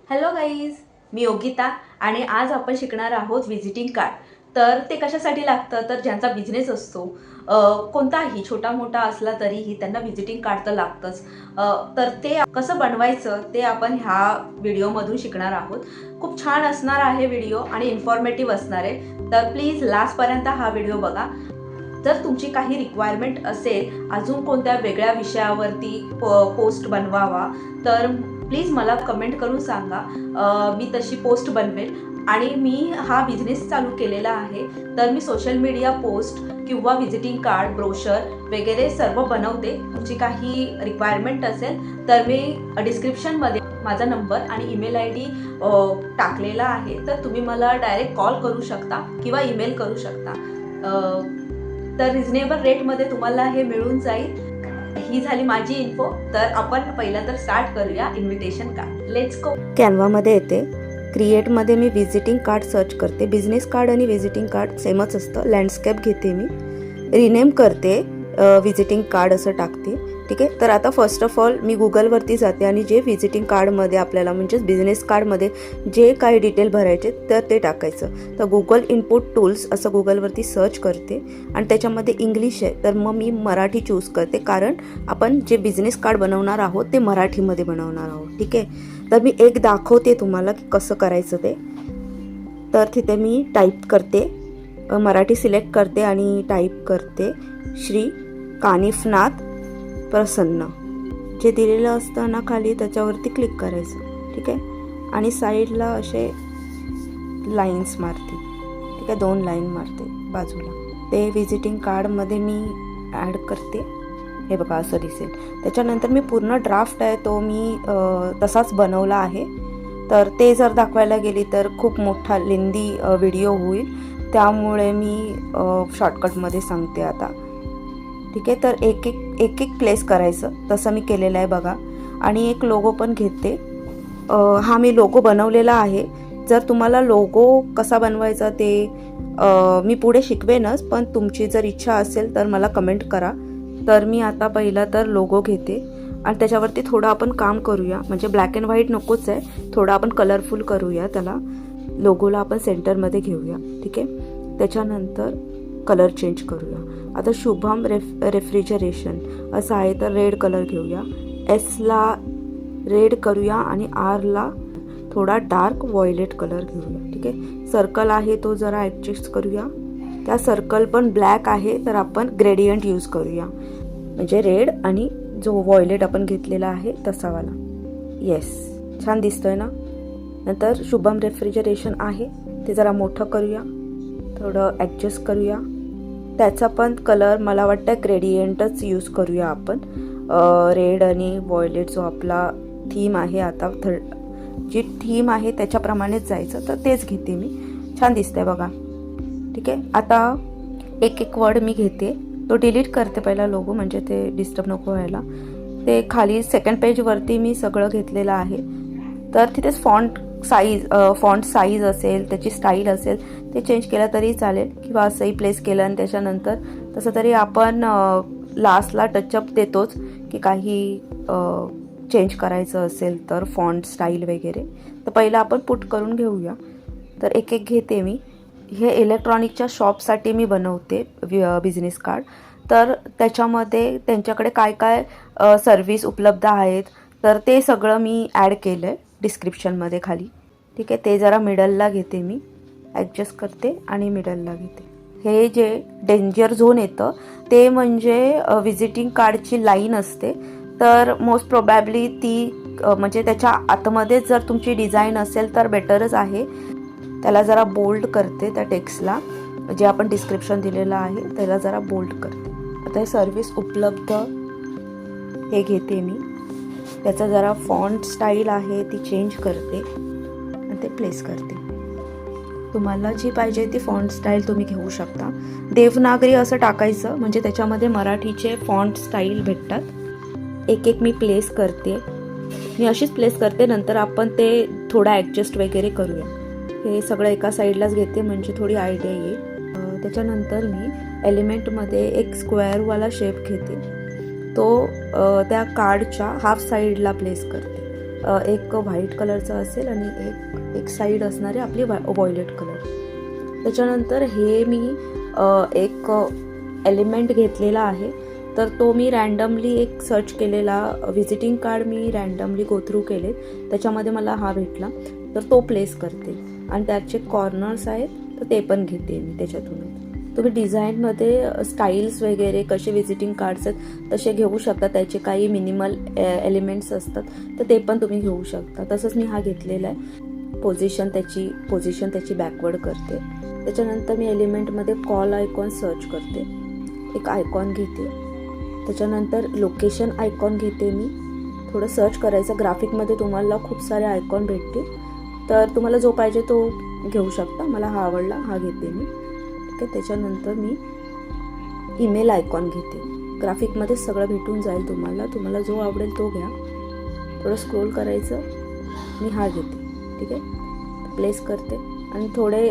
Hello guys, मी योगिता आणि आज आपण शिकणार आहोत व्हिजिटिंग कार्ड. तर ते कशासाठी लागतं तर ज्यांचा बिझनेस असतो कोणताही छोटा मोठा असला तरीही त्यांना व्हिजिटिंग कार्ड तर लागतंच. तर ते कसं बनवायचं ते आपण ह्या व्हिडिओमधून शिकणार आहोत. खूप छान असणार आहे व्हिडिओ आणि इन्फॉर्मेटिव्ह असणार आहे. तर प्लीज लास्टपर्यंत हा व्हिडिओ बघा. जर तुमची काही रिक्वायरमेंट असेल अजून कोणत्या वेगळ्या विषयावरती पोस्ट बनवावा तर प्लीज मला कमेंट करून सांगा. मी तशी पोस्ट बनवेल. आणि मी हा बिझनेस चालू केलेला आहे तर मी सोशल मीडिया पोस्ट किंवा व्हिजिटिंग कार्ड ब्रोशर वगैरे सर्व बनवते. तुमची काही रिक्वायरमेंट असेल तर मी डिस्क्रिप्शनमध्ये माझा नंबर आणि ईमेल ID टाकलेला आहे. तर तुम्ही मला डायरेक्ट कॉल करू शकता किंवा ईमेल करू शकता. तर रिझनेबल रेटमध्ये तुम्हाला हे मिळून जाईल. ही झाली माझी इन्फो. तर आपण पहिला तर स्टार्ट करूया इन्व्हिटेशन कार्ड. Let's go. कॅनवामध्ये येते, क्रिएटमध्ये मी व्हिजिटिंग कार्ड सर्च करते. बिझनेस कार्ड आणि व्हिजिटिंग कार्ड सेमच असतं. लँडस्केप घेते मी, रिनेम करते, व्हिजिटिंग कार्ड असं टाकते. ठीक आहे. तर आता फर्स्ट ऑफ ऑल मी गुगलवरती जाते आणि जे व्हिजिटिंग कार्डमध्ये आपल्याला म्हणजेच बिझनेस कार्डमध्ये जे काही डिटेल भरायचे तर ते टाकायचं. तर गुगल इनपुट टूल्स असं गुगलवरती सर्च करते आणि त्याच्यामध्ये इंग्लिश आहे तर मग मी मराठी चूज करते, कारण आपण जे बिझनेस कार्ड बनवणार आहोत ते मराठीमध्ये बनवणार आहोत. ठीक आहे. तर मी एक दाखवते तुम्हाला की कसं करायचं ते. तर तिथे मी टाईप करते, मराठी सिलेक्ट करते आणि टाईप करते श्री कानिफनाथ प्रसन्न. जे दिलेलं असतं ना खाली त्याच्यावरती क्लिक करायचं. ठीक आहे. आणि साईडला असे लाईन्स मारते. ठीक आहे, 2 लाईन मारते बाजूला. ते व्हिजिटिंग कार्डमध्ये मी ॲड करते. हे बघा असं दिसेल. त्याच्यानंतर मी पूर्ण ड्राफ्ट आहे तो मी तसाच बनवला आहे. तर ते जर दाखवायला गेली तर खूप मोठा लेंदी व्हिडिओ होईल, त्यामुळे मी शॉर्टकटमध्ये सांगते आता. ठीक आहे. तर एक एक प्लेस करायचं, तसं मी केलेलं आहे बघा. आणि एक लोगो पण घेते. हा मी लोगो बनवलेला आहे. जर तुम्हाला लोगो कसा बनवायचा ते मी पुढे शिकवेनच, पण तुमची जर इच्छा असेल तर मला कमेंट करा. तर मी आता पहिला तर लोगो घेते आणि त्याच्यावरती थोडं आपण काम करूया. म्हणजे ब्लॅक अँड व्हाईट नकोच आहे, थोडं आपण कलरफुल करूया त्याला. लोगोला आपण सेंटरमध्ये घेऊया. ठीक आहे. त्याच्यानंतर कलर चेंज करूया. आता शुभम रेफ्रिजरेशन असं आहे तर रेड कलर घेऊया. एसला रेड करूया आणि आरला थोडा डार्क व्हायलेट कलर घेऊया. ठीक आहे. सर्कल आहे तो जरा ॲडजस्ट करूया. त्या सर्कल पण ब्लॅक आहे तर आपण ग्रेडियंट यूज करूया, म्हणजे रेड आणि जो व्हायलेट आपण घेतलेला आहे तसावाला. येस, छान दिसतोय ना. नंतर शुभम रेफ्रिजरेशन आहे ते जरा मोठं करूया, थोडं ॲडजस्ट करूया. त्याचा पण कलर मला वाटतं ग्रेडियंटच यूज करूया आपण. रेड आणि व्हायलेट जो आपला थीम आहे, आता जी थीम आहे त्याच्याप्रमाणेच जायचं, तर तेच घेते मी. छान दिसतंय बघा. ठीक आहे. आता एक वर्ड मी घेते, तो डिलीट करते पहिला लोगो, म्हणजे ते डिस्टर्ब नको व्हायला. ते खाली सेकंड पेजवरती मी सगळं घेतलेलं आहे. तर तिथेच फॉन्ट साईज असेल, त्याची स्टाईल असेल ते चेंज केलं तरी चालेल, किंवा असंही प्लेस केलं. आणि त्याच्यानंतर तसं तरी आपण लास्टला टचअप देतोच की काही चेंज करायचं असेल तर फॉन्ट स्टाईल वगैरे. तर पहिलं आपण पुट करून घेऊया. तर एक घेते मी. हे इलेक्ट्रॉनिकच्या शॉपसाठी मी बनवते बिझनेस कार्ड. तर त्याच्यामध्ये त्यांच्याकडे काय काय सर्विस उपलब्ध आहेत तर ते सगळं मी ॲड केलं आहे डिस्क्रिप्शनमध्ये खाली. ठीक आहे. ते जरा मिडलला घेते मी, ॲडजस्ट करते आणि मिडलला घेते. हे जे डेंजर झोन येतं ते म्हणजे व्हिजिटिंग कार्डची लाईन असते. तर मोस्ट प्रोबॅबली ती म्हणजे त्याच्या आतमध्ये जर तुमची डिझाईन असेल तर बेटरच आहे. त्याला जरा बोल्ड करते, त्या टेक्स्टला जे आपण डिस्क्रिप्शन दिलेलं आहे त्याला जरा बोल्ड करते. आता हे सर्विस उपलब्ध हे घेते मी. त्याचा जरा फॉन्ट स्टाईल आहे ती चेंज करते आणि ते प्लेस करते. तुम्हाला जी पाहिजे ती फॉन्ट स्टाईल तुम्ही घेऊ शकता. देवनागरी असं टाकायचं म्हणजे त्याच्यामध्ये मराठीचे फॉन्ट स्टाईल भेटतात. एक मी प्लेस करते. मी अशीच प्लेस करते, नंतर आपण ते थोडा ॲडजस्ट वगैरे करूया. हे सगळं एका साईडलाच घेते म्हणजे थोडी आयडिया येईल. त्याच्यानंतर मी एलिमेंटमध्ये एक स्क्वेअरवाला शेप घेते. तो त्या कार्डच्या हाफ साईडला प्लेस करते. एक व्हाईट कलरचा असेल आणि एक साईड असणारे आपली व्हायोलेट कलर. त्याच्यानंतर हे मी एक एलिमेंट घेतलेला आहे, तर तो मी रँडमली एक सर्च केलेला व्हिजिटिंग कार्ड मी रँडमली गो थ्रू केले, त्याच्यामध्ये मला हा भेटला, तर तो प्लेस करते. आणि त्याचे कॉर्नर्स आहेत तर ते पण घेते मी त्याच्यातूनच. तुम्ही डिझाईनमध्ये स्टाईल्स वगैरे कसे व्हिजिटिंग कार्ड्स आहेत तसे घेऊ शकता, त्याचे काही मिनिमल एलिमेंट्स असतात तर ते पण तुम्ही घेऊ शकता. तसंच मी हा घेतलेला आहे. पोझिशन त्याची बॅकवर्ड करते. त्याच्यानंतर मी एलिमेंटमध्ये कॉल आयकॉन सर्च करते, एक आयकॉन घेते. त्याच्यानंतर लोकेशन आयकॉन घेते मी. थोडं सर्च करायचं, ग्राफिकमध्ये तुम्हाला खूप सारे आयकॉन भेटतील, तर तुम्हाला जो पाहिजे तो घेऊ शकता. मला हा आवडला, हा घेते मी. ठीक आहे. त्याच्यानंतर मी ईमेल आयकॉन घेते. ग्राफिकमध्ये सगळं भेटून जाईल तुम्हाला जो आवडेल तो घ्या. थोडं स्क्रोल करायचं, मी हा घेते. ठीक आहे. प्लेस करते आणि थोडे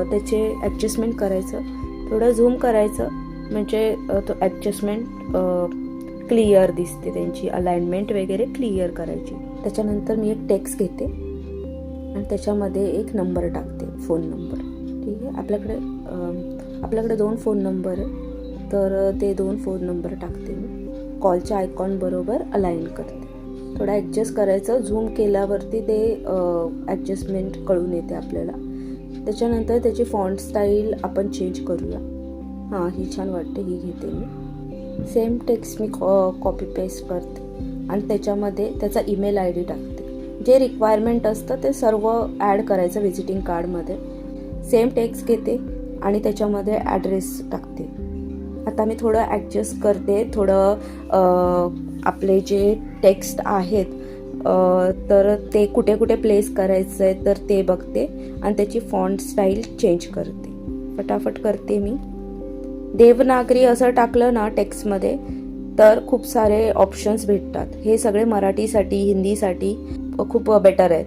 त्याचे ॲडजस्टमेंट करायचं, थोडं झूम करायचं, म्हणजे तो ॲडजस्टमेंट क्लिअर दिसते, त्यांची अलाइनमेंट वगैरे क्लिअर करायची. त्याच्यानंतर मी एक टेक्स्ट घेते आणि त्याच्यामध्ये एक नंबर टाकते, फोन नंबर. ठीक आहे. आपल्याकडे 2 फोन नंबर आहे, तर ते 2 फोन नंबर टाकते मी. कॉलच्या आयकॉन बरोबर अलाइन करते. थोडं ॲडजस्ट करायचं, झूम केल्यावरती ते ॲडजस्टमेंट कळून येते आपल्याला. त्याच्यानंतर त्याची फॉन्ट स्टाईल आपण चेंज करूया. हां, ही छान वाटते, ही घेते मी. सेम टेक्स्ट मी कॉपी पेस्ट करते आणि त्याच्यामध्ये त्याचा ईमेल ID टाकते. जे रिक्वायरमेंट असतं ते सर्व ॲड करायचं व्हिजिटिंग कार्डमध्ये. सेम टेक्स्ट घेते आणि त्याच्यामध्ये ॲड्रेस टाकते. आता मी थोडं ॲडजस्ट करते, थोडं आपले जे टेक्स्ट आहेत तर ते कुठे कुठे प्लेस करायचं आहे तर ते बघते आणि त्याची फॉन्ट स्टाईल चेंज करते. फटाफट करते मी. देवनागरी असं टाकलं ना टेक्स्टमध्ये तर खूप सारे ऑप्शन्स भेटतात. हे सगळे मराठीसाठी, हिंदीसाठी खूप बेटर आहेत.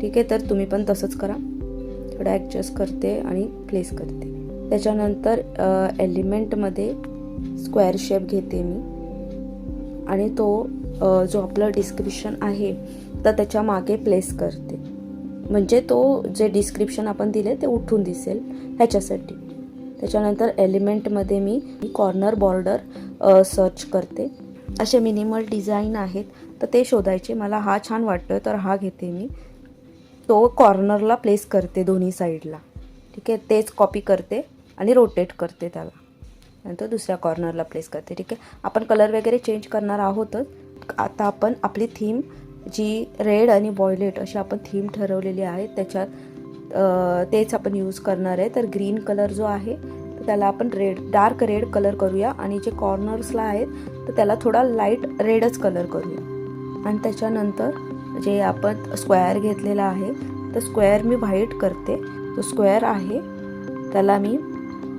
ठीक आहे. तर तुम्ही पण तसंच करा. थोडं ॲडजस्ट करते आणि प्लेस करते. त्याच्यानंतर एलिमेंटमध्ये स्क्वेअर शेप घेते मी आणि तो जो आपलं डिस्क्रिप्शन आहे तर त्याच्या मागे प्लेस करते, म्हणजे तो जे डिस्क्रिप्शन आपण दिले ते उठून दिसेल ह्याच्यासाठी. त्याच्यानंतर एलिमेंटमध्ये मी कॉर्नर बॉर्डर सर्च करते. असे मिनिमल डिझाईन आहेत तर ते शोधायचे. मला हा छान वाटतो तर हा घेते मी. तो कॉर्नरला प्लेस करते दोन्ही साईडला. ठीक आहे. तेच कॉपी करते आणि रोटेट करते त्याला, नंतर दुसऱ्या कॉर्नरला प्लेस करते. ठीक आहे. आपण कलर वगैरे चेंज करणार आहोतच. आता आपण आपली थीम जी रेड आणि व्हायोलेट अशी आपण थीम ठरवलेली आहे त्याच्यात तेच आपण यूज करणार आहे. तर ग्रीन कलर जो आहे तर त्याला आपण डार्क रेड कलर करूया आणि जे कॉर्नर्सला आहेत तर त्याला थोडा लाईट रेडच कलर करूया. आणि त्याच्यानंतर जे आपण स्क्वेअर घेतलेला आहे तर स्क्वेअर मी व्हाईट करते. जो स्क्वेअर आहे त्याला मी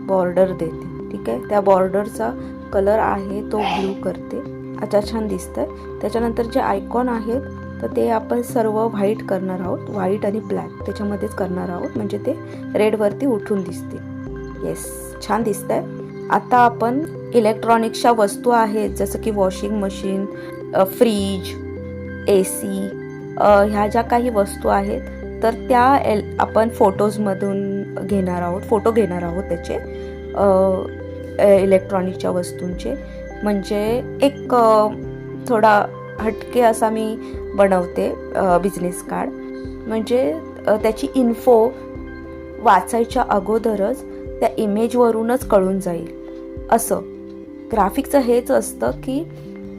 बॉर्डर देते. ठीक आहे. त्या बॉर्डरचा कलर आहे तो ब्लू करते. अच्छा, छान दिसतं. त्याच्यानंतर जे आयकॉन आहेत तर ते आपण सर्व व्हाईट करणार आहोत. व्हाईट आणि ब्लॅक त्याच्यामध्येच करणार आहोत, म्हणजे ते रेडवरती उठून दिसतील. येस, छान दिसतंय. आता आपण इलेक्ट्रॉनिक्सच्या वस्तू आहेत जसं की वॉशिंग मशीन, फ्रीज, AC, ह्या ज्या काही वस्तू आहेत तर त्या आपण फोटोजमधून घेणार आहोत. फोटो घेणार आहोत त्याचे इलेक्ट्रॉनिकच्या वस्तूंचे. म्हणजे एक थोडा हटके असा मी बनवते बिझनेस कार्ड. म्हणजे त्याची इन्फो वाचायच्या अगोदरच त्या इमेजवरूनच कळून जाईल. असं ग्राफिकचं हेच असतं की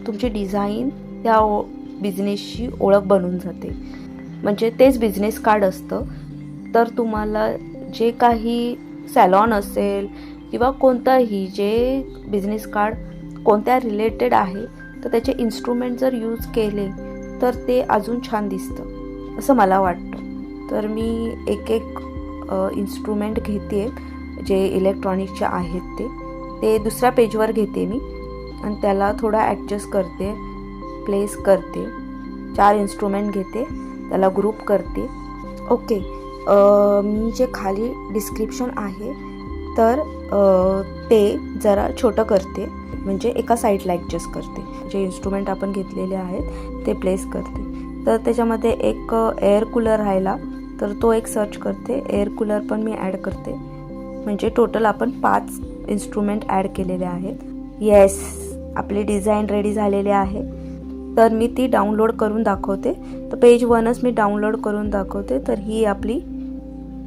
तुमची डिझाईन त्या बिझनेसची ओळख बनून जाते. म्हणजे तेच बिझनेस कार्ड असतं. तर तुम्हाला जे काही सॅलॉन असेल किंवा कोणताही जे बिझनेस कार्ड कोणत्या रिलेटेड आहे तर त्याचे इन्स्ट्रुमेंट जर यूज केले तर ते अजून छान दिसतं असं मला वाटतं. तर मी एक इन्स्ट्रुमेंट घेते जे इलेक्ट्रॉनिकचे आहेत ते दुसऱ्या पेजवर घेते मी आणि त्याला थोडा ॲडजस्ट करते, प्लेस करते. 4 इन्स्ट्रुमेंट घेते, त्याला ग्रुप करते. ओके. मी जे खाली डिस्क्रिप्शन आहे तर ते जरा छोटं करते, म्हणजे एका साईडला ॲडजस्ट करते. जे इन्स्ट्रुमेंट आपण घेतलेले आहेत ते प्लेस करते. तर त्याच्यामध्ये एक एअर कूलर राहिला, तर तो एक सर्च करते. एअर कूलर पण मी ॲड करते. म्हणजे टोटल आपण 5 इन्स्ट्रुमेंट ॲड केलेले आहेत. येस, आपली डिझाईन रेडी झालेली आहे. तर मी ती डाउनलोड करून दाखवते. तर पेज 1च मी डाउनलोड करून दाखवते. तर ही आपली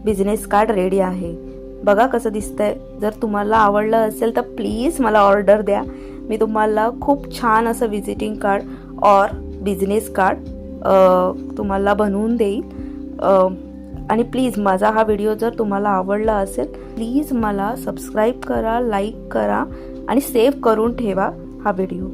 बिझनेस कार्ड रेडी आहे. बघा कसं दिसतंय. जर तुम्हाला आवडलं असेल तर प्लीज मला ऑर्डर द्या. मी तुम्हाला खूप छान असं विजिटिंग कार्ड और बिझनेस कार्ड तुम्हाला बनवून देईल. आणि प्लीज माझा हा व्हिडिओ जर तुम्हाला आवडला असेल, प्लीज मला सबस्क्राईब करा, लाईक करा आणि सेव्ह करून ठेवा हा व्हिडिओ.